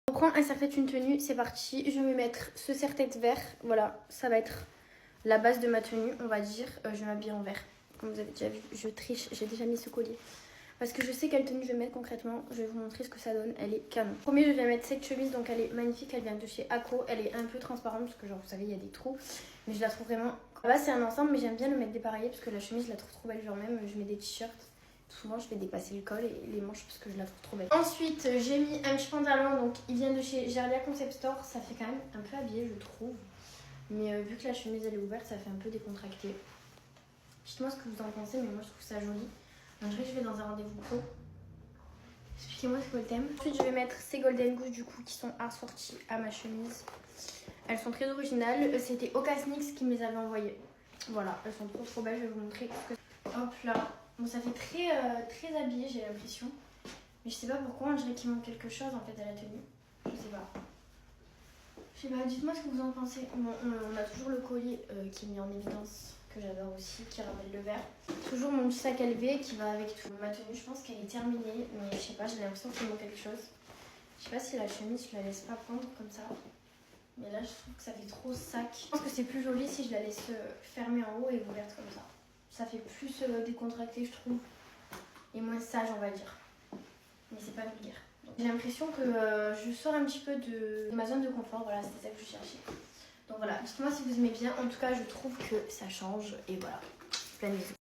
On prend un serre-tête, une tenue, c'est parti. Je vais mettre ce serre-tête vert. Voilà, ça va être la base de ma tenue, on va dire. Je vais m'habiller en vert. Comme vous avez déjà vu, je triche, j'ai déjà mis ce collier. Parce que je sais quelle tenue je vais mettre concrètement. Je vais vous montrer ce que ça donne. Elle est canon. Premier, je vais mettre cette chemise. Donc elle est magnifique. Elle vient de chez Ako. Elle est un peu transparente parce que genre vous savez il y a des trous. Mais je la trouve vraiment... Là c'est un ensemble mais j'aime bien le mettre dépareillé parce que la chemise je la trouve trop belle. Genre même je mets des t-shirts. Souvent je fais dépasser le col et les manches parce que je la trouve trop belle. Ensuite j'ai mis un petit pantalon. Donc il vient de chez Gerlia Concept Store. Ça fait quand même un peu habillé je trouve. Mais vu que la chemise elle est ouverte ça fait un peu décontracté. Dites-moi ce que vous en pensez mais moi je trouve ça joli. Donc je vais dans un rendez-vous pro. Expliquez-moi c'est quoi le thème. Ensuite je vais mettre ces Golden Goose du coup qui sont assorties à ma chemise. Elles sont très originales. C'était Ocasnix qui me les avait envoyées. Voilà, elles sont trop belles. Je vais vous montrer. Hop là. Bon ça fait très habillé j'ai l'impression. Mais je sais pas pourquoi, on dirait qu'il manque quelque chose en fait à la tenue. Je sais pas. Je sais pas, dites-moi ce que vous en pensez. Bon, on a toujours le collier qui est mis en évidence, que j'adore aussi, qui rappelle le vert. Toujours mon petit sac LV qui va avec tout. Ma tenue, je pense qu'elle est terminée, mais je sais pas, j'ai l'impression qu'il manque quelque chose. Je sais pas si la chemise, je la laisse pas prendre comme ça. Mais là, je trouve que ça fait trop sac. Je pense que c'est plus joli si je la laisse fermée en haut et ouverte comme ça. Ça fait plus décontracté, je trouve. Et moins sage, on va dire. Mais c'est pas vulgaire. J'ai l'impression que je sors un petit peu de ma zone de confort. Voilà, c'était ça que je cherchais. Donc voilà, dites-moi si vous aimez bien. En tout cas, je trouve que ça change. Et voilà, plein de bisous.